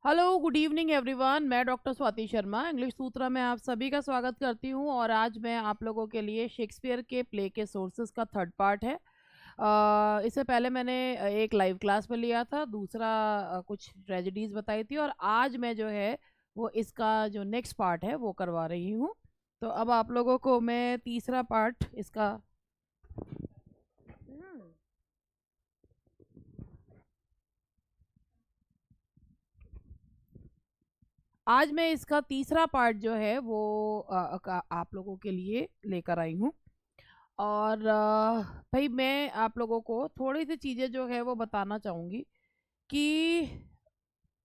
Hello good evening everyone. मैं doctor Swati Sharma English सूत्रा में आप सभी का स्वागत करती हूँ और आज मैं आप लोगों के लिए शेक्सपियर के प्ले के सोर्सेज का थर्ड पार्ट है। इससे पहले मैंने एक लाइव क्लास में लिया था, दूसरा कुछ ट्रेजेडीज बताई थी और आज मैं जो है वो इसका जो नेक्स्ट पार्ट है वो करवा रही हूँ। तो अब आप लोगों को मैं तीसरा पार्ट इसका आज मैं इसका तीसरा पार्ट जो है वो आप लोगों के लिए लेकर आई हूँ। और भाई मैं आप लोगों को थोड़ी सी चीज़ें जो है वो बताना चाहूँगी कि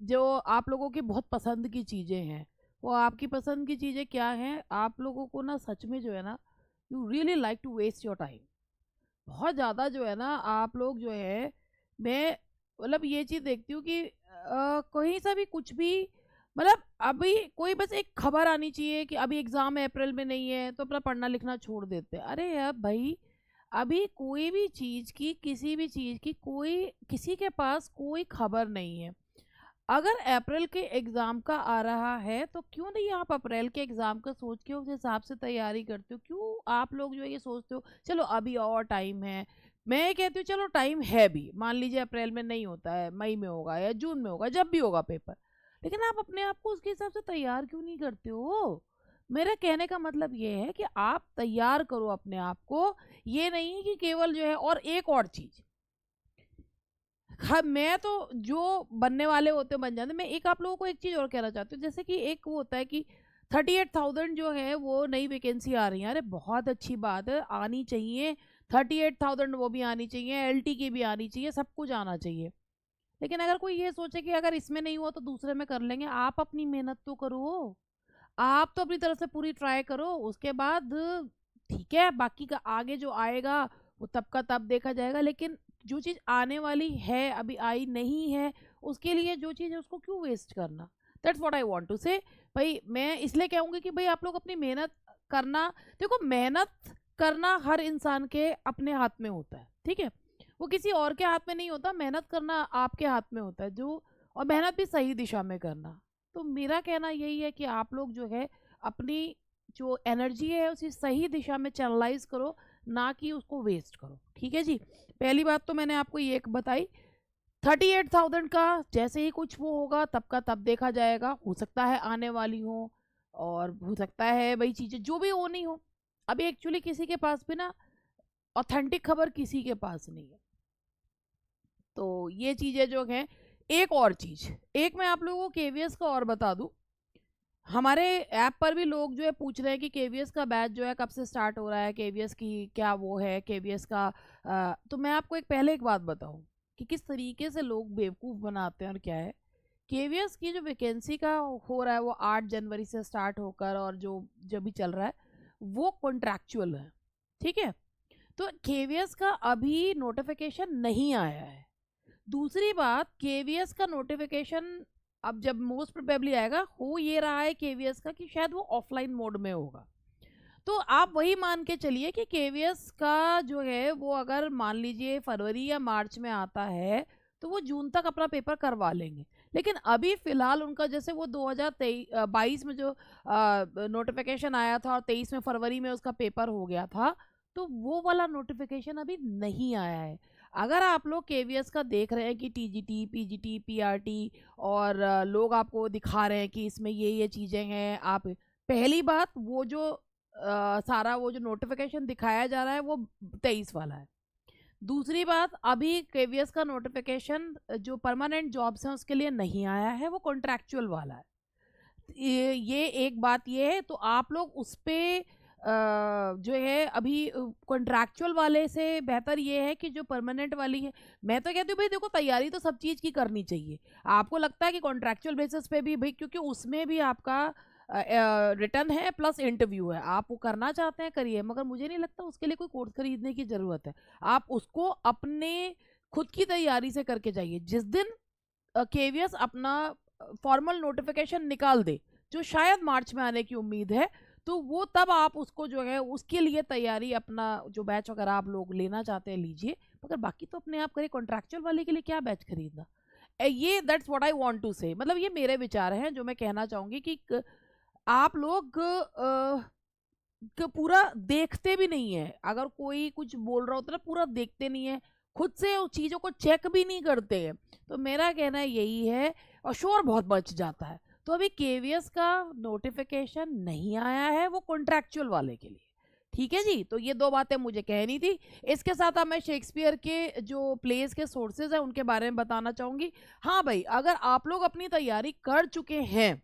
जो आप लोगों की बहुत पसंद की चीज़ें हैं वो आपकी पसंद की चीज़ें क्या हैं। आप लोगों को ना सच में जो है ना, you really like to waste your time बहुत ज़्यादा जो है ना। आप लोग जो है, मैं मतलब ये चीज़ देखती हूँ कि कहीं सा भी कुछ भी, मतलब अभी कोई बस एक खबर आनी चाहिए कि अभी एग्ज़ाम अप्रैल में नहीं है तो अपना पढ़ना लिखना छोड़ देते हैं। अरे यार भाई, अभी कोई भी चीज़ की, किसी भी चीज़ की कोई किसी के पास कोई खबर नहीं है। अगर अप्रैल के एग्ज़ाम का आ रहा है तो क्यों नहीं आप अप्रैल के एग्ज़ाम का सोच के उस हिसाब से तैयारी करते हो? क्यों आप लोग जो है ये सोचते हो चलो अभी और टाइम है। मैं ये कहती हूँ चलो टाइम है भी, मान लीजिए अप्रैल में नहीं होता है, मई में होगा या जून में होगा, जब भी होगा पेपर, लेकिन आप अपने आप को उसके हिसाब से तैयार क्यों नहीं करते हो? मेरा कहने का मतलब ये है कि आप तैयार करो अपने आप को। ये नहीं कि केवल जो है, और एक और चीज़, हाँ मैं तो जो बनने वाले होते हैं बन जाते हैं। मैं एक आप लोगों को एक चीज़ और कहना चाहती हूँ, जैसे कि एक वो होता है कि 38,000 जो है वो नई वैकेंसी आ रही है। अरे बहुत अच्छी बात है, आनी चाहिए। 38,000 वो भी आनी चाहिए, एलटी की भी आनी चाहिए, सब कुछ आना चाहिए। लेकिन अगर कोई ये सोचे कि अगर इसमें नहीं हुआ तो दूसरे में कर लेंगे, आप अपनी मेहनत तो करो। आप तो अपनी तरफ से पूरी ट्राई करो, उसके बाद ठीक है बाकी का आगे जो आएगा वो तब का तब देखा जाएगा। लेकिन जो चीज़ आने वाली है, अभी आई नहीं है, उसके लिए जो चीज़ है उसको क्यों वेस्ट करना? That's what I want to say. भाई मैं इसलिए कहूँगी कि भाई आप लोग अपनी मेहनत करना। देखो, मेहनत करना हर इंसान के अपने हाथ में होता है, ठीक है? वो किसी और के हाथ में नहीं होता। मेहनत करना आपके हाथ में होता है, जो और मेहनत भी सही दिशा में करना। तो मेरा कहना यही है कि आप लोग जो है अपनी जो एनर्जी है उसे सही दिशा में चैनलाइज करो, ना कि उसको वेस्ट करो। ठीक है जी। पहली बात तो मैंने आपको ये एक बताई, 38,000 का जैसे ही कुछ वो होगा तब का तब देखा जाएगा। हो सकता है आने वाली हो, और हो सकता है भाई चीज़ें जो भी हो नहीं हो। अभी एक्चुअली किसी के पास भी ना ऑथेंटिक खबर किसी के पास नहीं है। तो ये चीज़ें जो हैं, एक और चीज़, एक मैं आप लोगों को केवीएस का और बता दूं। हमारे ऐप पर भी लोग जो है पूछ रहे हैं कि केवीएस का बैच जो है कब से स्टार्ट हो रहा है, केवीएस की क्या वो है, केवीएस का तो मैं आपको पहले एक बात बताऊं कि किस तरीके से लोग बेवकूफ़ बनाते हैं और क्या है। केवीएस की जो वैकेंसी का हो रहा है वो 8 जनवरी से स्टार्ट होकर, और जो जो भी चल रहा है वो कॉन्ट्रैक्चुअल है, ठीक है? तो केवीएस का अभी नोटिफिकेशन नहीं आया है। दूसरी बात, केवीएस का नोटिफिकेशन अब जब मोस्ट प्रोबेबली आएगा, हो ये रहा है केवीएस का कि शायद वो ऑफलाइन मोड में होगा। तो आप वही मान के चलिए कि केवीएस का जो है वो अगर मान लीजिए फरवरी या मार्च में आता है तो वो जून तक अपना पेपर करवा लेंगे। लेकिन अभी फिलहाल उनका जैसे वो 2022 में जो नोटिफिकेशन आया था और 23 में फरवरी में उसका पेपर हो गया था, तो वो वाला नोटिफिकेशन अभी नहीं आया है। अगर आप लोग केवीएस का देख रहे हैं कि टीजीटी, पीजीटी, पीआरटी और लोग आपको दिखा रहे हैं कि इसमें ये चीज़ें हैं, आप पहली बात वो जो सारा वो जो नोटिफिकेशन दिखाया जा रहा है वो 23 वाला है। दूसरी बात, अभी केवीएस का नोटिफिकेशन जो परमानेंट जॉब्स हैं उसके लिए नहीं आया है, वो कॉन्ट्रैक्चुअल वाला है। ये एक बात ये है। तो आप लोग उस पे जो है अभी कॉन्ट्रैक्चुअल वाले से बेहतर ये है कि जो परमानेंट वाली है। मैं तो कहती हूँ भाई देखो, तैयारी तो सब चीज़ की करनी चाहिए। आपको लगता है कि कॉन्ट्रैक्चुअल बेसिस पे भी भाई, क्योंकि उसमें भी आपका रिटर्न है प्लस इंटरव्यू है, आप वो करना चाहते हैं करिए, मगर मुझे नहीं लगता उसके लिए कोई कोर्स खरीदने की ज़रूरत है। आप उसको अपने खुद की तैयारी से करके जाइए। जिस दिन केवीएस अपना फॉर्मल नोटिफिकेशन निकाल दे, जो शायद मार्च में आने की उम्मीद है, तो वो तब आप उसको जो है उसके लिए तैयारी, अपना जो बैच अगर आप लोग लेना चाहते हैं लीजिए, मगर बाकी तो अपने आप करिए। कॉन्ट्रैक्चुअल वाले के लिए क्या बैच खरीदना? ये that's what I want to say, मतलब ये मेरे विचार हैं जो मैं कहना चाहूंगी कि आप लोग पूरा देखते भी नहीं है। अगर कोई कुछ बोल रहा होता है ना, पूरा देखते नहीं है, खुद से उस चीज़ों को चेक भी नहीं करते हैं। तो मेरा कहना यही है, और शोर बहुत बच जाता है। तो अभी केवीएस का नोटिफिकेशन नहीं आया है, वो कॉन्ट्रैक्चुअल वाले के लिए। ठीक है जी, तो ये दो बातें मुझे कहनी थी। इसके साथ अब मैं शेक्सपियर के जो प्लेस के सोर्सेज हैं उनके बारे में बताना चाहूंगी। हाँ भाई, अगर आप लोग अपनी तैयारी कर चुके हैं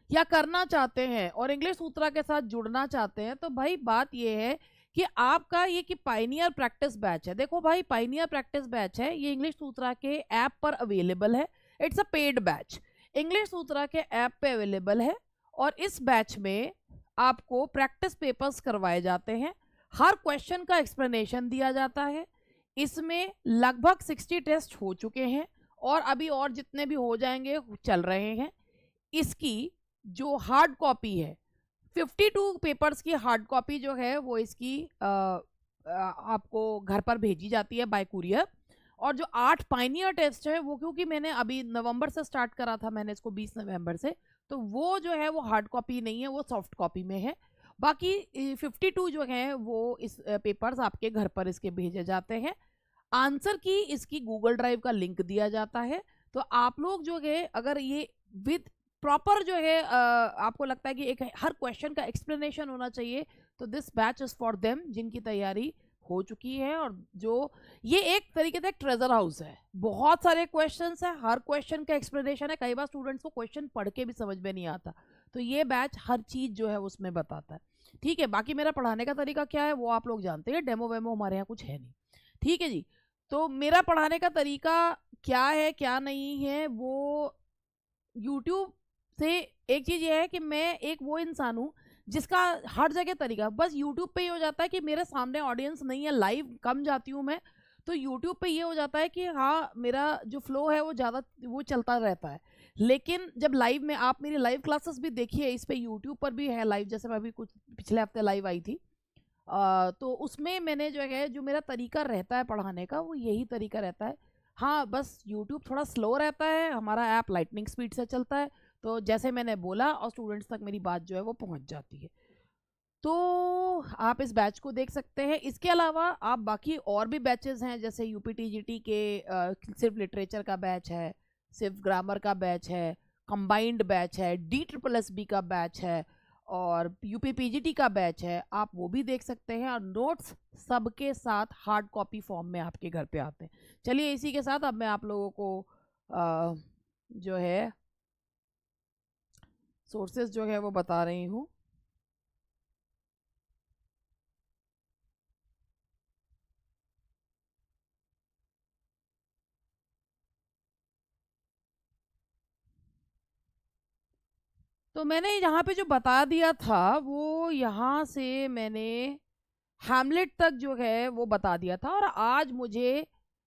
या करना चाहते हैं और इंग्लिश सूत्रा के साथ जुड़ना चाहते हैं, तो भाई बात ये है कि आपका ये कि पाइनियर प्रैक्टिस बैच है। देखो भाई, पाइनियर प्रैक्टिस बैच है, ये इंग्लिश सूत्रा के ऐप पर अवेलेबल है। It's a paid batch, English Sutra के ऐप पे अवेलेबल है। और इस बैच में आपको प्रैक्टिस पेपर्स करवाए जाते हैं, हर क्वेश्चन का एक्सप्लेनेशन दिया जाता है। इसमें लगभग 60 टेस्ट हो चुके हैं और अभी और जितने भी हो जाएंगे चल रहे हैं। इसकी जो हार्ड कॉपी है, 52 पेपर्स की हार्ड कॉपी जो है वो इसकी आपको घर पर भेजी जाती है बाय कुरियर। और जो 8 पाइनियर टेस्ट है वो, क्योंकि मैंने अभी नवंबर से स्टार्ट करा था, मैंने इसको 20 नवंबर से, तो वो जो है वो हार्ड कॉपी नहीं है, वो सॉफ्ट कॉपी में है। बाकी 52 जो है वो इस पेपर्स आपके घर पर इसके भेजे जाते हैं। आंसर की इसकी गूगल ड्राइव का लिंक दिया जाता है। तो आप लोग जो है अगर ये विद प्रॉपर जो है आपको लगता है कि एक हर क्वेश्चन का एक्सप्लेनेशन होना चाहिए, तो this batch is for them जिनकी तैयारी हो चुकी है। और जो ये एक तरीके से ट्रेजर हाउस है, बहुत सारे क्वेश्चंस है, हर क्वेश्चन का एक्सप्लेनेशन है। कई बार स्टूडेंट्स को क्वेश्चन पढ़ के भी समझ में नहीं आता, तो ये बैच हर चीज जो है उसमें बताता है। ठीक है, बाकी मेरा पढ़ाने का तरीका क्या है वो आप लोग जानते हैं, डेमो वेमो हमारे यहाँ कुछ है नहीं। ठीक है जी, तो मेरा पढ़ाने का तरीका क्या है क्या नहीं है, वो यूट्यूब से एक चीज़ ये है कि मैं एक वो इंसान हूँ जिसका हर जगह तरीका, बस यूट्यूब पे ये हो जाता है कि मेरे सामने ऑडियंस नहीं है, लाइव कम जाती हूँ मैं, तो यूट्यूब पे ये हो जाता है कि हाँ मेरा जो फ्लो है वो ज़्यादा वो चलता रहता है। लेकिन जब लाइव में आप मेरी लाइव क्लासेस भी देखिए, इस पे यूट्यूब पर भी है लाइव, जैसे मैं अभी कुछ पिछले हफ्ते लाइव आई थी, तो उसमें मैंने जो है जो मेरा तरीका रहता है पढ़ाने का वो यही तरीका रहता है। हाँ बस यूट्यूब थोड़ा स्लो रहता है, हमारा ऐप लाइटनिंग स्पीड से चलता है, तो जैसे मैंने बोला और स्टूडेंट्स तक मेरी बात जो है वो पहुंच जाती है। तो आप इस बैच को देख सकते हैं। इसके अलावा आप बाकी और भी बैचेस हैं, जैसे यूपीटीजीटी के सिर्फ लिटरेचर का बैच है, सिर्फ ग्रामर का बैच है, कंबाइंड बैच है, DSSB का बैच है और यूपीपीजीटी का बैच है, आप वो भी देख सकते हैं। और नोट्स सबके साथ हार्ड कॉपी फॉर्म में आपके घर पे आते हैं। चलिए इसी के साथ अब मैं आप लोगों को जो है सोर्सेज जो है वो बता रही हूँ। तो मैंने यहाँ पे जो बता दिया था वो यहाँ से मैंने हैमलेट तक जो है वो बता दिया था, और आज मुझे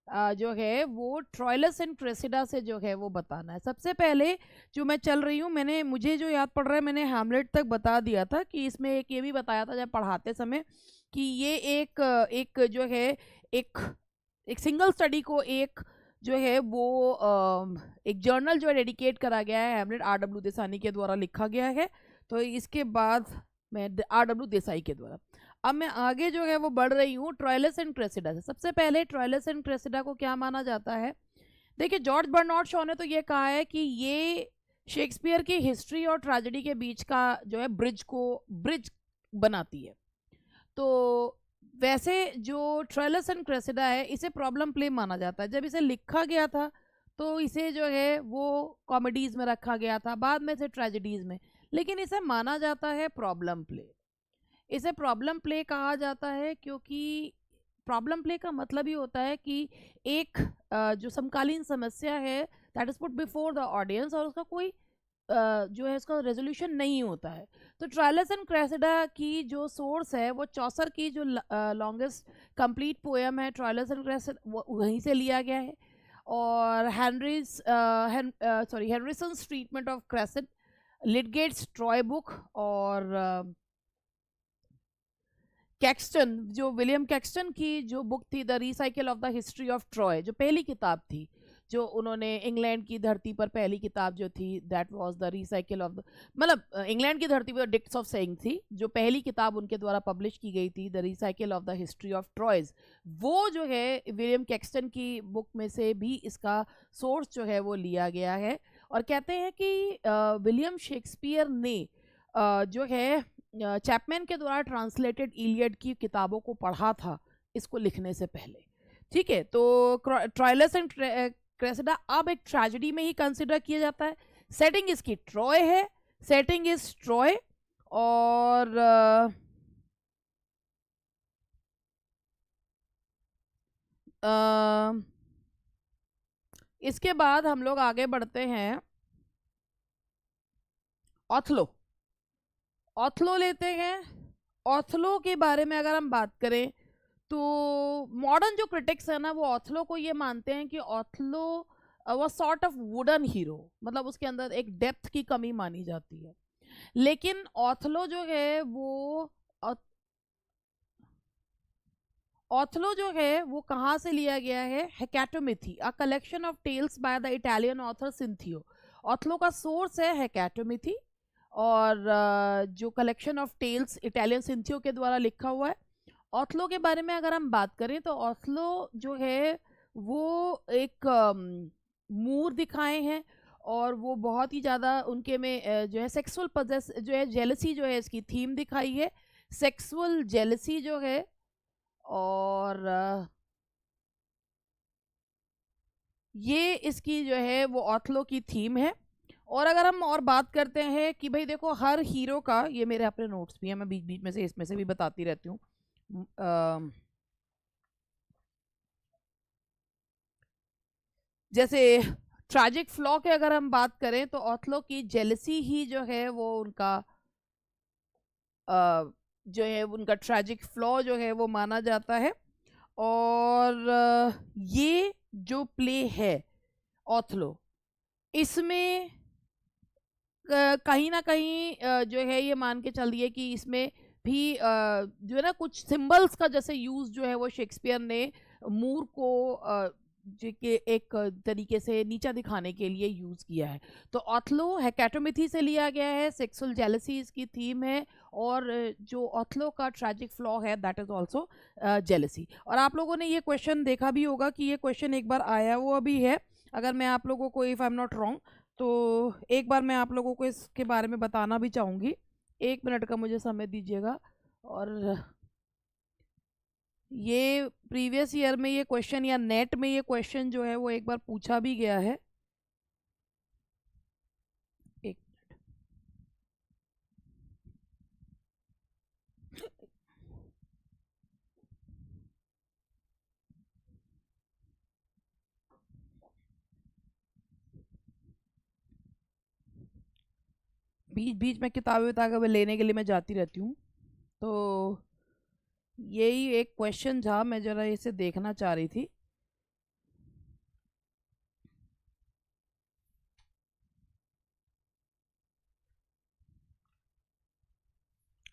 जो है वो ट्रोइलस एंड क्रेसिडा से जो है वो बताना है। सबसे पहले जो मैं चल रही हूँ, मैंने मुझे जो याद पड़ रहा है, मैंने हैमलेट तक बता दिया था कि इसमें एक ये भी बताया था जब पढ़ाते समय कि ये एक जो है एक एक सिंगल स्टडी को एक जो है वो एक जर्नल जो है डेडिकेट करा गया है, हैमलेट RW देसाई के द्वारा लिखा गया है। तो इसके बाद मैं RW देसाई के द्वारा अब मैं आगे जो है वो बढ़ रही हूँ ट्रोइलस एंड क्रेसिडा से। सबसे पहले ट्रोइलस एंड क्रेसिडा को क्या माना जाता है, देखिए जॉर्ज बर्नार्ड शॉ ने तो ये कहा है कि ये शेक्सपियर की हिस्ट्री और ट्रेजेडी के बीच का जो है ब्रिज बनाती है। तो वैसे जो ट्रोइलस एंड क्रेसिडा है इसे प्रॉब्लम प्ले माना जाता है। जब इसे लिखा गया था तो इसे जो है वो कॉमेडीज में रखा गया था, बाद में से ट्रेजेडीज में, लेकिन इसे माना जाता है प्रॉब्लम प्ले। इसे प्रॉब्लम प्ले कहा जाता है क्योंकि प्रॉब्लम प्ले का मतलब ही होता है कि एक जो समकालीन समस्या है that is put before the audience, और उसका कोई जो है उसका रेजोल्यूशन नहीं होता है। तो ट्रोइलस एंड क्रेसिडा की जो सोर्स है वो चौसर की जो लॉन्गेस्ट कंप्लीट पोएम है ट्रोइलस एंड क्रेसिडा, वहीं से लिया गया है। और हेनरिसन्स ट्रीटमेंट ऑफ क्रेसिड, लिटगेट्स ट्रॉय बुक, और कैक्सटन, जो विलियम कैक्सटन की जो बुक थी the recuyell of the history of Troy, जो पहली किताब थी, जो उन्होंने इंग्लैंड की धरती पर पहली किताब जो थी that was the recuyell of the, मतलब इंग्लैंड की धरती पर डिक्ट्स ऑफ सेइंग थी, जो पहली किताब उनके द्वारा पब्लिश की गई थी, the recuyell of the history of Troyes, वो जो है विलियम कैक्सटन की बुक में से भी इसका सोर्स जो है वो लिया गया है। और कहते हैं कि विलियम शेक्सपियर ने जो है चैपमैन के द्वारा ट्रांसलेटेड इलियड की किताबों को पढ़ा था इसको लिखने से पहले। ठीक है, तो ट्रायलस एंड क्रेसिडा अब एक ट्रेजेडी में ही कंसिडर किया जाता है। सेटिंग इसकी ट्रॉय है, सेटिंग इज ट्रॉय। और इसके बाद हम लोग आगे बढ़ते हैं, ऑथलो। ऑथलो लेते हैं। ऑथलो के बारे में अगर हम बात करें तो मॉडर्न जो क्रिटिक्स है ना वो ऑथलो को ये मानते हैं कि ऑथलो वो सॉर्ट ऑफ वुडन हीरो, मतलब उसके अंदर एक डेप्थ की कमी मानी जाती है। लेकिन ऑथलो जो है वो ऑथलो जो है वो कहाँ से लिया गया है? Hecatommithi, a collection of tales by the Italian author Cinthio. Othello का सोर्स है हेकेटोमिथी, और जो collection of tales Italian Cinthio के द्वारा लिखा हुआ है। ऑथलो के बारे में अगर हम बात करें तो ऑथलो जो है वो एक मूर दिखाए हैं, और वो बहुत ही ज़्यादा उनके में जो है सेक्सुअल पजेस जो है जेलसी जो है इसकी थीम दिखाई है, सेक्सुअल जेलसी जो है। और ये इसकी जो है वो ऑथलो की थीम है। और अगर हम और बात करते हैं कि भाई देखो हर हीरो का, ये मेरे अपने नोट्स भी हैं, मैं बीच बीच में से इसमें से भी बताती रहती हूँ। जैसे ट्रैजिक फ्लॉ के अगर हम बात करें तो ऑथलो की जेलसी ही जो है वो उनका जो है उनका ट्रैजिक फ्लॉ जो है वो माना जाता है। और ये जो प्ले है ऑथलो, इसमें कहीं ना कहीं जो है ये मान के चलिए कि इसमें भी जो है ना कुछ सिंबल्स का जैसे यूज जो है वो शेक्सपियर ने मूर को जो कि एक तरीके से नीचा दिखाने के लिए यूज किया है। तो ऑथलो हेकेटोमिथी से लिया गया है, सेक्सुअल जेलसी इसकी थीम है, और जो ऑथलो का ट्रैजिक फ्लॉ है दैट इज आल्सो जेलसी। और आप लोगों ने ये क्वेश्चन देखा भी होगा कि ये क्वेश्चन एक बार आया हुआ भी है, अगर मैं आप लोगों को, if I am not wrong, तो एक बार मैं आप लोगों को इसके बारे में बताना भी चाहूँगी। 1 मिनट का मुझे समय दीजिएगा। और ये प्रीवियस ईयर में ये क्वेश्चन या नेट में ये क्वेश्चन जो है वो एक बार पूछा भी गया है। एक बीच बीच में किताबें विताबें लेने के लिए मैं जाती रहती हूँ, तो यही एक क्वेश्चन था, मैं जरा इसे देखना चाह रही थी।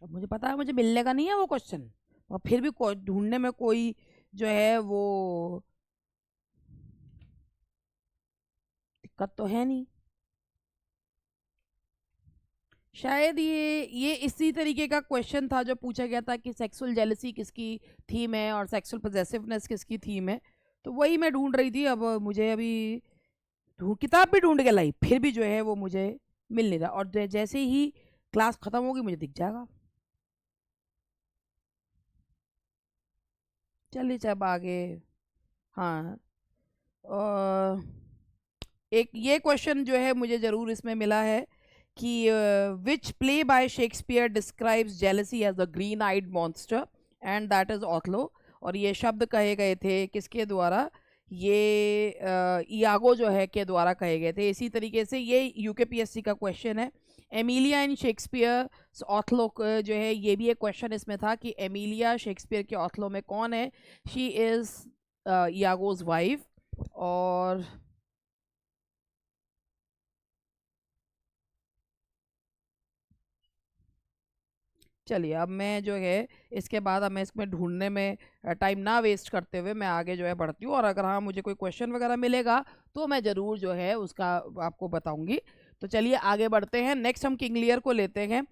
अब मुझे पता है मुझे मिलने का नहीं है वो क्वेश्चन, और फिर भी ढूंढने में कोई जो है वो दिक्कत तो है नहीं। शायद ये इसी तरीके का क्वेश्चन था जो पूछा गया था कि सेक्सुअल जेलसी किसकी थीम है और सेक्सुअल पोजेसिवनेस किसकी थीम है। तो वही मैं ढूंढ रही थी, अब मुझे अभी किताब भी ढूंढ के लाई, फिर भी जो है वो मुझे मिल नहीं रहा, और जैसे ही क्लास खत्म होगी मुझे दिख जाएगा। चलिए जब आगे। हाँ, और एक ये क्वेश्चन जो है मुझे ज़रूर इसमें मिला है कि which play by Shakespeare describes jealousy as the green eyed monster and that is Othello. और ये शब्द कहे गए थे किसके द्वारा? ये इयागो जो है के द्वारा कहे गए थे। इसी तरीके से ये यूकेपीएससी का क्वेश्चन है, एमिलिया इन शेक्सपियर ऑथलो जो है ये भी एक क्वेश्चन इसमें था कि एमिलिया शेक्सपियर के ऑथलो में कौन है? She is Iago's wife. और चलिए अब मैं जो है इसके बाद अब मैं इसमें ढूंढने में टाइम ना वेस्ट करते हुए मैं आगे जो है बढ़ती हूँ, और अगर हाँ मुझे कोई क्वेश्चन वगैरह मिलेगा तो मैं ज़रूर जो है उसका आपको बताऊंगी। तो चलिए आगे बढ़ते हैं। नेक्स्ट हम किंग लियर को लेते हैं।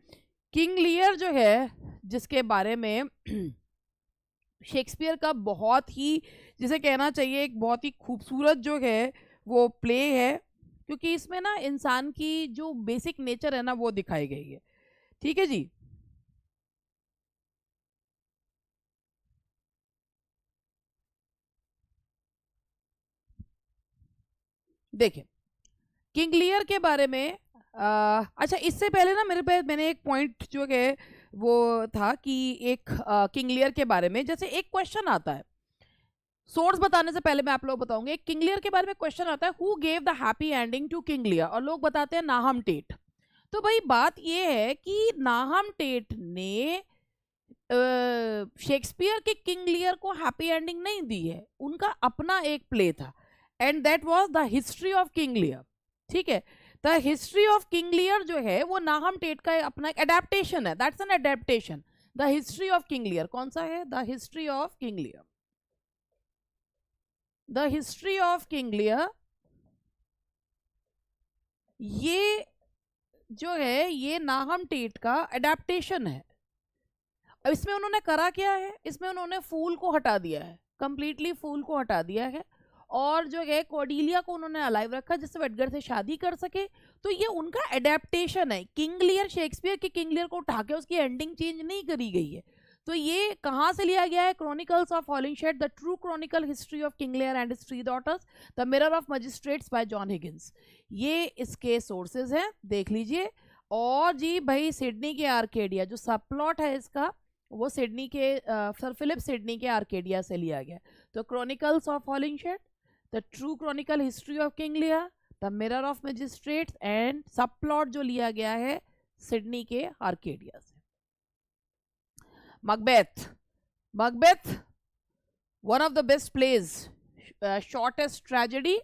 किंग लियर जो है, जिसके बारे में शेक्सपियर का बहुत ही, जिसे कहना चाहिए एक बहुत ही खूबसूरत जो है वो प्ले है, क्योंकि इसमें ना इंसान की जो बेसिक नेचर है ना वो दिखाई गई है। ठीक है जी। देखिए किंग लियर के बारे में अच्छा इससे पहले ना मेरे पे मैंने एक पॉइंट जो है वो था कि एक किंग लियर के बारे में जैसे एक क्वेश्चन आता है, सोर्स बताने से पहले मैं आप लोग बताऊंगी। एक किंग लियर के बारे में क्वेश्चन आता है, who gave the happy ending to King Lear, और लोग बताते हैं नाहम टेट। तो भाई बात ये है कि नाहम टेट ने शेक्सपियर के किंग लियर को हैप्पी एंडिंग नहीं दी है, उनका अपना एक प्ले था, and that was the history of King लियर। ठीक है, द हिस्ट्री ऑफ किंग लियर जो है वो नाहम टेट का अपना एक एडेप्टेशन है, that's an adaptation. The history of King लियर कौन सा है? The history of King Lear. The history of King लियर ये जो है ये नाहम टेट का एडेप्टेशन है। अब इसमें उन्होंने करा क्या है, इसमें उन्होंने फूल को हटा दिया है, कंप्लीटली फूल को हटा दिया है, और जो है कॉर्डिलिया को उन्होंने अलाइव रखा जिससे वो एडगर से शादी कर सके। तो ये उनका एडेप्टेशन है। किंग लियर शेक्सपियर के किंग लियर को उठा के उसकी एंडिंग चेंज नहीं करी गई है। तो ये कहाँ से लिया गया है? Chronicles of Holinshed, the true chronicle history of King Lear and his three daughters, the mirror of magistrates by John Higgins, ये इसके सोर्सेज हैं, देख लीजिए। और जी भाई सिडनी के आर्केडिया जो सब प्लॉट है इसका, वो सिडनी के सर फिलिप सिडनी के आर्केडिया से लिया गया। तो chronicles of Holinshed, the true chronicle history of King Lear, the mirror of magistrates, and sub plot जो लिया गया है सिडनी के आर्केडिया से। Macbeth, Macbeth one of the best plays, shortest tragedy,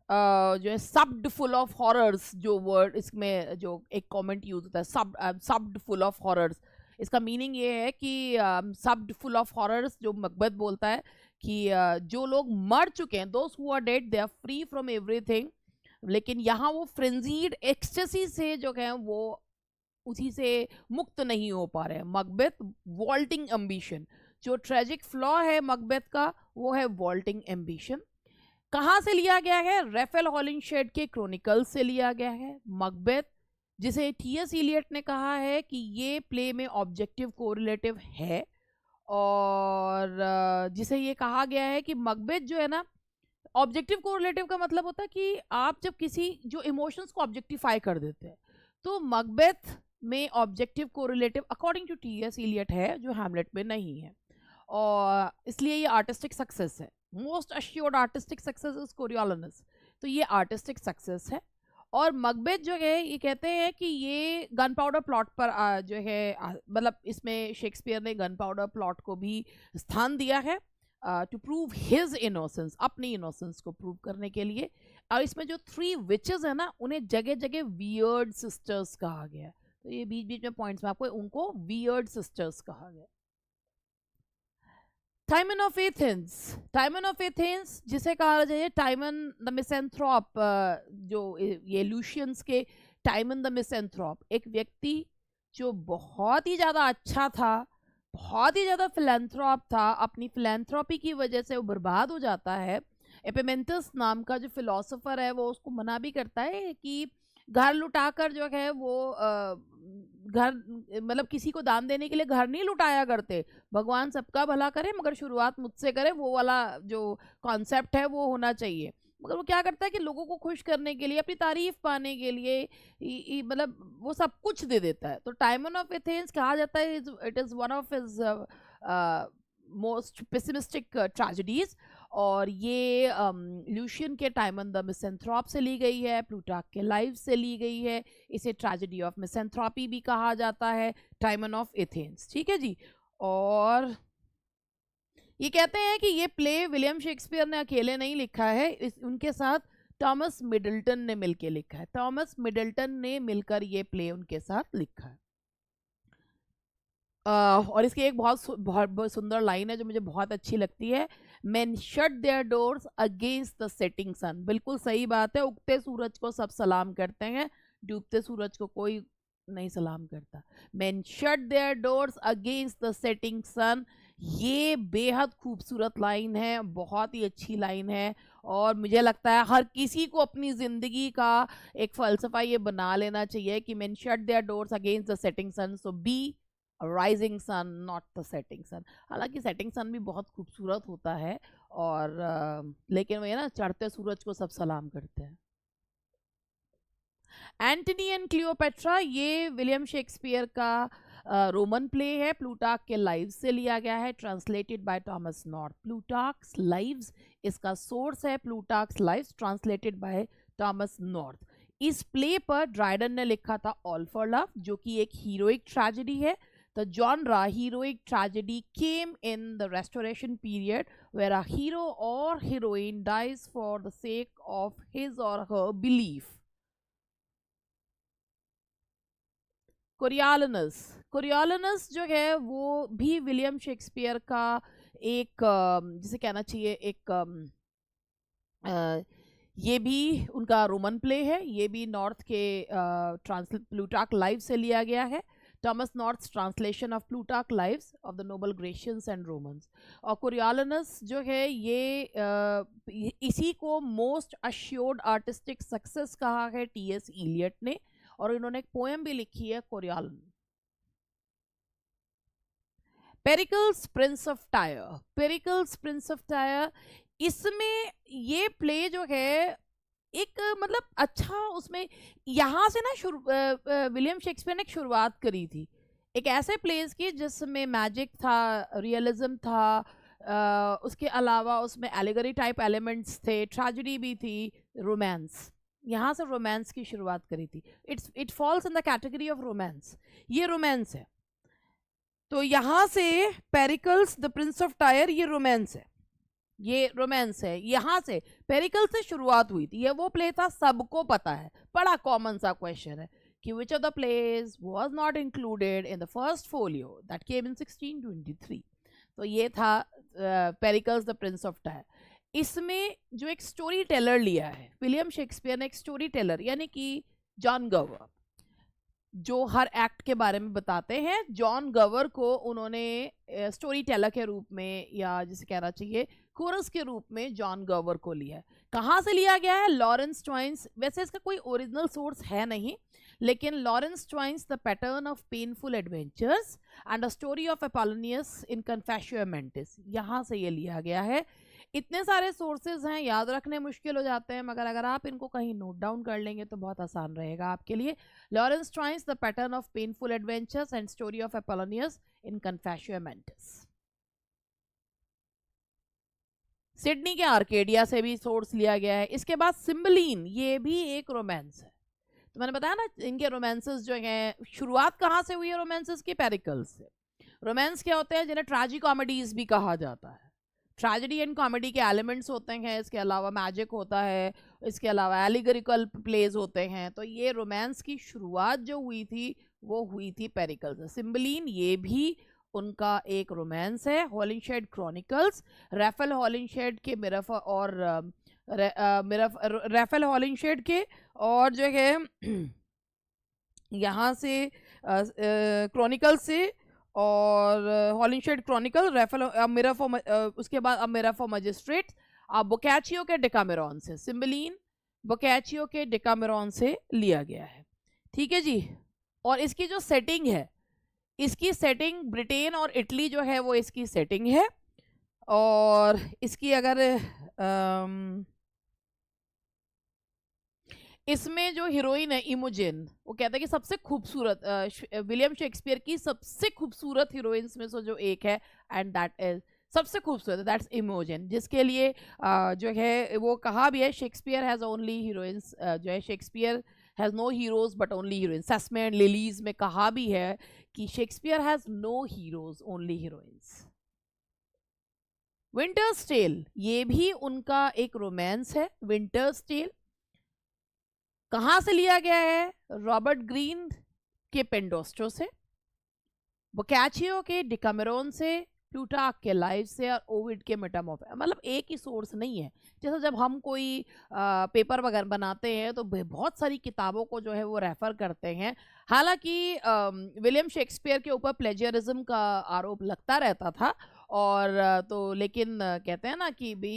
जो है सब्ड फुल ऑफ हॉरर्स, जो word इसमें जो एक कमेंट यूज होता है सब्ड फुल ऑफ हॉरर्स, इसका मीनिंग ये है कि सब्ड फुल ऑफ हॉरर्स, जो मकबत बोलता है कि जो लोग मर चुके हैं, those who are dead they are free from everything, लेकिन यहाँ वो फ्रेंजीड एक्सटेसी से जो है वो उसी से मुक्त नहीं हो पा रहे हैं। मकबेथ वॉल्टिंग एम्बिशन, जो ट्रेजिक फ्लॉ है मकबेथ का वो है वॉल्टिंग एम्बिशन। कहाँ से लिया गया है? रेफेल हॉलिंगशेड के क्रॉनिकल से लिया गया है। मकबेथ जिसे टी.एस. इलियट ने कहा है कि ये प्ले में ऑब्जेक्टिव कोरिलेटिव है, और जिसे ये कहा गया है कि मकबेथ जो है ना, ऑब्जेक्टिव कोरिलेटिव का मतलब होता है कि आप जब किसी जो इमोशंस को ऑब्जेक्टिफाई कर देते हैं, तो मकबेथ में objective correlative according to T S. Eliot है, जो हैमलेट में नहीं है, और इसलिए ये आर्टिस्टिक सक्सेस है। Most assured artistic success is Coriolanus, तो ये आर्टिस्टिक सक्सेस है। और मकबेथ जो है ये कहते हैं कि ये गन पाउडर प्लॉट पर जो है मतलब इसमें शेक्सपियर ने गन पाउडर प्लॉट को भी स्थान दिया है टू प्रूव हिज इनोसेंस, अपनी इनोसेंस को प्रूव करने के लिए। और इसमें जो थ्री विचेस है ना, उन्हें जगह जगह वियर्ड सिस्टर्स कहा गया है। तो ये बीच बीच में पॉइंट्स में आपको उनको वियर्ड सिस्टर्स कहा गया। टाइमन ऑफ एथेंस, टाइमन ऑफ एथेंस जिसे कहा जाए टाइमन द मिसेंथ्रोप, जो ये लूशियंस के टाइमन द मिसेंथ्रोप, एक व्यक्ति जो बहुत ही ज़्यादा अच्छा था, बहुत ही ज़्यादा फिलैंथ्रोप था, अपनी फिलैंथ्रोपी की वजह से वो बर्बाद हो जाता है। एपिमेंथस नाम का जो फिलोसोफर है वो उसको मना भी करता है कि घर लुटाकर जो है वो घर मतलब किसी को दान देने के लिए घर नहीं लुटाया करते, भगवान सबका भला करे मगर शुरुआत मुझसे करे, वो वाला जो कॉन्सेप्ट है वो होना चाहिए। मगर वो क्या करता है कि लोगों को खुश करने के लिए, अपनी तारीफ पाने के लिए मतलब वो सब कुछ दे देता है। तो टाइमन ऑफ एथेंस कहा जाता है it is one of his most pessimistic tragedies, और ये ल्यूशियन के टाइमन द मिसेंथ्रोप से ली गई है, प्लूटार्क के लाइव से ली गई है। इसे ट्रेजेडी ऑफ मिसेंथ्रोपी भी कहा जाता है, टाइमन ऑफ एथेंस। ठीक है जी। और ये कहते हैं कि ये प्ले विलियम शेक्सपियर ने अकेले नहीं लिखा है, उनके साथ थॉमस मिडल्टन ने मिलकर लिखा है। थॉमस मिडल्टन ने मिलकर ये प्ले उनके साथ लिखा है। और इसकी एक बहुत सुंदर लाइन है जो मुझे बहुत अच्छी लगती है, men shut their doors against the setting sun। बिल्कुल सही बात है, उगते सूरज को सब सलाम करते हैं, डूबते सूरज को कोई नहीं सलाम करता। men shut their doors against the setting sun। ये बेहद खूबसूरत लाइन है, बहुत ही अच्छी लाइन है, और मुझे लगता है हर किसी को अपनी ज़िंदगी का एक फ़लसफ़ा ये बना लेना चाहिए कि men shut their doors against the setting sun, so be rising sun not the setting sun. हालांकि सेटिंग सन भी बहुत खूबसूरत होता है, और लेकिन वही ना, चढ़ते सूरज को सब सलाम करते हैं। एंटनी एंड क्लियोपेट्रा ये विलियम शेक्सपियर का रोमन प्ले है, प्लूटार्क के लाइव्स से लिया गया है, translated bye Thomas north. प्लूटार्क्स lives इसका सोर्स है, प्लूटार्क्स lives translated bye Thomas north. इस प्ले पर ड्राइडन ने लिखा था ऑल फॉर लव, जो कि एक हीरोइक ट्रेजेडी है। The genre heroic tragedy came in the Restoration period, where a hero or heroine dies for the sake of his or her belief. कोरियोलानस, कोरियोलानस जो है वो भी विलियम शेक्सपियर का एक जिसे कहना चाहिए एक ये भी उनका रोमन प्ले है, ये भी नॉर्थ के प्लूटार्क लाइव से लिया गया है, Thomas North's translation of Plutarch lives of the noble Grecians and Romans. और कोरियोलानस जो है ये इसी को मोस्ट अश्योर्ड आर्टिस्टिक सक्सेस कहा है टीएस इलियट ने, और इन्होंने एक पोएम भी लिखी है Coriolan. Pericles prince of Tyre, Pericles prince of Tyre, इसमें ये प्ले जो है एक मतलब अच्छा, उसमें यहाँ से ना विलियम शेक्सपियर ने एक शुरुआत करी थी एक ऐसे प्लेस की जिसमें मैजिक था, रियलिज्म था, उसके अलावा उसमें एलिगरी टाइप एलिमेंट्स थे, ट्रेजेडी भी थी, रोमांस, यहाँ से रोमांस की शुरुआत करी थी। It falls in the category of romance, ये रोमांस है। तो यहाँ से Pericles the prince of tyre ये रोमांस है, ये रोमांस है। यहाँ से पेरिकल से शुरुआत हुई थी, ये वो प्ले था सबको पता है, बड़ा कॉमन सा क्वेश्चन है कि which of the plays was not included in the first folio that came in 1623। तो ये था Pericles the prince of Tyre. इसमें जो एक स्टोरी टेलर लिया है विलियम शेक्सपियर ने, एक स्टोरी टेलर यानी कि जॉन गवर, जो हर एक्ट के बारे में बताते हैं, जॉन गवर को उन्होंने स्टोरी टेलर के रूप में, या जिसे कहना चाहिए कोरस के रूप में, जॉन गवर को लिया है। कहाँ से लिया गया है? Laurence Twine's. वैसे इसका कोई ओरिजिनल सोर्स है नहीं, लेकिन Laurence Twine's the pattern of painful adventures and a story of Apollonius in Confessio Amantis, यहाँ से ये लिया गया है। इतने सारे सोर्सेज हैं, याद रखने मुश्किल हो जाते हैं, मगर अगर आप इनको कहीं नोट डाउन कर लेंगे तो बहुत आसान रहेगा आपके लिए। Laurence Twine's the pattern of painful adventures and story of Apollonius in Confessio Amantis. Sidney के आर्केडिया से भी सोर्स लिया गया है। इसके बाद सिम्बलीन, ये भी एक रोमांस है। तो मैंने बताया ना इनके रोमांसेस जो हैं, शुरुआत कहाँ से हुई है रोमांसेस की? पेरिकल्स से। रोमांस क्या होते हैं? जिन्हें ट्रेजिक कॉमेडीज भी कहा जाता है। ट्रेजेडी एंड कॉमेडी के एलिमेंट्स होते हैं, इसके अलावा मैजिक होता है, इसके अलावा एलिगरिकल प्लेज होते हैं। तो ये रोमांस की शुरुआत जो हुई थी वो हुई थी पेरिकल्स से। सिम्बलीन ये भी उनका एक रोमांस है। हॉलिंशेड क्रॉनिकल्स, रैफेल हॉलिंशेड के मिरफ और रैफेल हॉलिंशेड के, और जो है यहाँ से क्रॉनिकल से, और हॉलिंशेड क्रॉनिकल, रैफेल मिरफो, उसके बाद मिरफो मजिस्ट्रेट, बोकैचियो के डेकामेरॉन से। सिम्बलीन बोकैचियो के डेकामेरॉन से लिया गया है, ठीक है जी। और इसकी जो सेटिंग है, इसकी सेटिंग ब्रिटेन और इटली जो है वो इसकी सेटिंग है। और इसकी अगर इसमें जो हीरोइन है इमोजेन, वो कहता है कि सबसे खूबसूरत, विलियम शेक्सपियर की सबसे खूबसूरत हीरोइंस में से जो एक है, एंड दैट इज सबसे खूबसूरत, दैट्स इमोजेन, जिसके लिए जो है वो कहा भी है शेक्सपियर हैज ओनली हीरोइंस, जो है Shakespeare has no heroes but only heroines. Sesame and lilies में कहा भी है कि Shakespeare has no heroes only heroines. Winter's tale ये भी उनका एक रोमांस है। विंटर्स टेल कहाँ से लिया गया है? रॉबर्ट ग्रीन के पेंडोस्टो से। बोकाचियो के डिकामेरोन से, प्लूटार्क के लाइफ से और ओविड के मेटामॉर्फोसिस, मतलब एक ही सोर्स नहीं है। जैसे जब हम कोई पेपर वगैरह बनाते हैं तो बहुत सारी किताबों को जो है वो रेफर करते हैं। हालांकि विलियम शेक्सपियर के ऊपर प्लेजियरिज्म का आरोप लगता रहता था, और तो लेकिन कहते हैं ना कि भी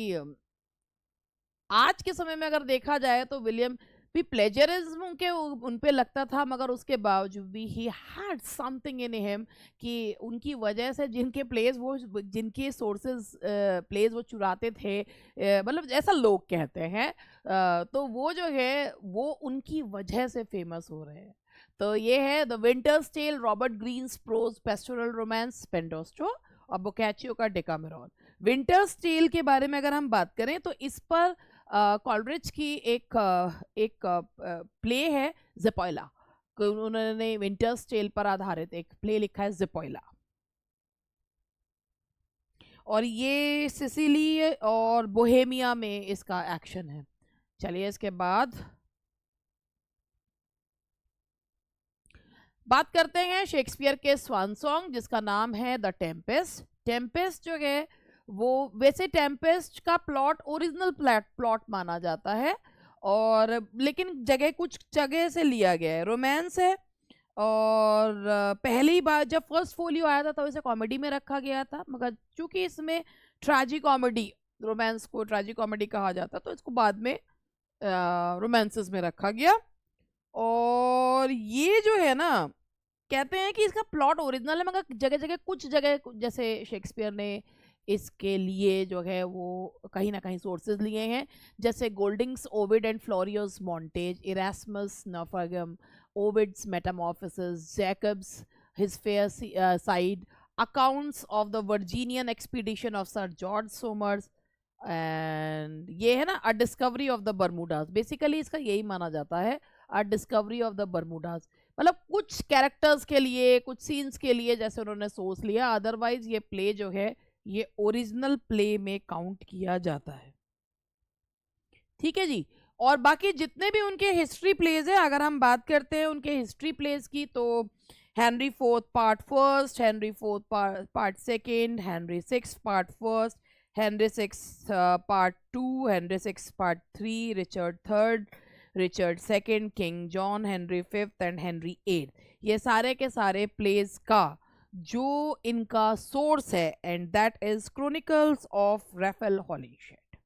आज के समय में अगर देखा जाए तो विलियम भी प्लेजरिज्म के उन पे लगता था, मगर उसके बावजूद भी he had something in him कि उनकी वजह से जिनके प्लेस वो, जिनके सोर्सेज प्लेस वो चुराते थे, मतलब ऐसा लोग कहते हैं, तो वो जो है वो उनकी वजह से फेमस हो रहे हैं। तो ये है the Winter's tale, Robert Greene's prose pastoral romance, Pandosto, और बोकाचियो का डेकामेरॉन। विंटर्स टेल के बारे में अगर हम बात करें तो इस पर कॉलरिज की एक प्ले है ज़ेपोइला। उन्होंने विंटर्स टेल पर आधारित एक प्ले लिखा है ज़ेपोइला, और ये सिसिली और बोहेमिया में इसका एक्शन है। चलिए इसके बाद बात करते हैं शेक्सपियर के स्वान सॉन्ग, जिसका नाम है द टेम्पेस्ट। टेम्पेस्ट जो है वो, वैसे टेम्पेस्ट का प्लॉट ओरिजिनल प्लॉट माना जाता है, और लेकिन जगह कुछ जगह से लिया गया है। रोमांस है, और पहली बार जब फर्स्ट फोलियो आया था तो इसे कॉमेडी में रखा गया था, मगर चूंकि इसमें ट्रेजी कॉमेडी, रोमांस को ट्रेजी कॉमेडी कहा जाता तो इसको बाद में रोमांसेस में रखा गया। और ये जो है ना, कहते हैं कि इसका प्लॉट ओरिजिनल है, मगर जगह जगह कुछ जगह जैसे शेक्सपियर ने इसके लिए जो है वो कहीं ना कहीं सोर्सेज लिए हैं, जैसे Golding's Ovid and Florio's Montaigne, Erasmus Naufragium, Ovid's Metamorphosis, Jacob's his fair side, accounts of the Virginian expedition of sir George Somers, and ये है ना a discovery of the Bermudas. Basically इसका यही माना जाता है, a discovery of the Bermudas, मतलब कुछ कैरेक्टर्स के लिए, कुछ सीन्स के लिए जैसे उन्होंने सोच लिया, अदरवाइज ये प्ले जो है ये ओरिजिनल प्ले में काउंट किया जाता है। ठीक है जी। और बाकी जितने भी उनके हिस्ट्री प्लेज है, अगर हम बात करते हैं उनके हिस्ट्री प्लेज की, तो Henry fourth part first, Henry fourth part second, Henry six part first, Henry six part two, Henry six part three, Richard third, Richard second, King John, Henry fifth and Henry eight. ये सारे के सारे pledge का जो इनका source है, and that is chronicles of Raphael Holinshed.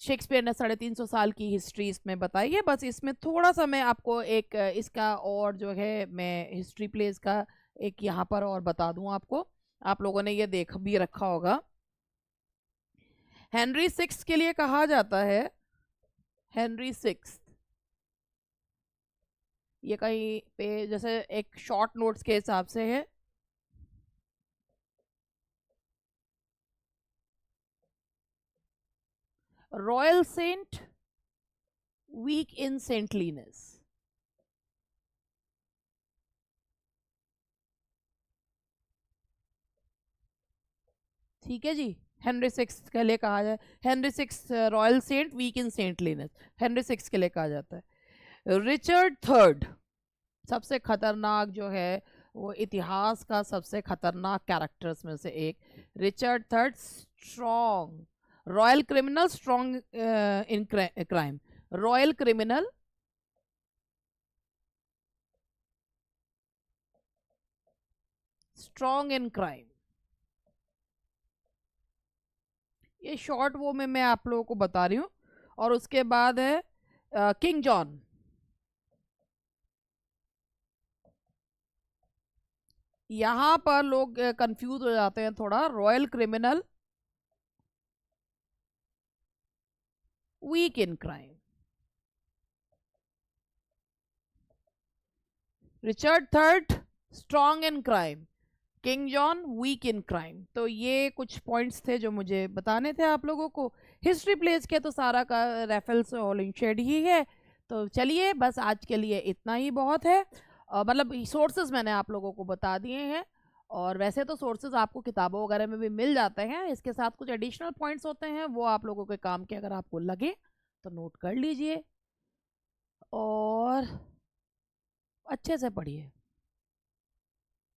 Shakespeare ने 350 साल की हिस्ट्री इसमें बताई है। बस इसमें थोड़ा सा मैं आपको एक इसका और जो है मैं हिस्ट्री प्लेस का एक यहाँ पर और बता दूं आपको, आप लोगों ने ये देख भी रखा होगा। हेनरी सिक्स के लिए कहा जाता है, हेनरी सिक्स, ये कहीं पे जैसे एक शॉर्ट नोट्स के हिसाब से है, royal saint, weak in saintliness. ठीक है जी। हेनरी सिक्स के लिए कहा जाए, Henry six royal saint, weak in saintliness, Henry six के लिए कहा जाता है। रिचर्ड थर्ड सबसे खतरनाक जो है वो इतिहास का सबसे खतरनाक कैरेक्टर्स में से एक, Richard third strong, royal criminal, strong in crime, royal criminal, strong in crime. ये शॉर्ट वो में मैं आप लोगों को बता रही हूँ। और उसके बाद है किंग जॉन, यहां पर लोग कंफ्यूज हो जाते हैं थोड़ा, royal criminal, weak in crime. Richard third strong in crime, King John weak in crime. तो ये कुछ पॉइंट्स थे जो मुझे बताने थे आप लोगों को। हिस्ट्री प्लेस के तो सारा का रेफेल्स हॉलिशेड ही है। तो चलिए बस आज के लिए इतना ही बहुत है, मतलब सोर्सेज मैंने आप लोगों को बता दिए हैं। और वैसे तो सोर्सेज आपको किताबों वगैरह में भी मिल जाते हैं, इसके साथ कुछ एडिशनल पॉइंट्स होते हैं, वो आप लोगों के काम के अगर आपको लगे तो नोट कर लीजिए और अच्छे से पढ़िए।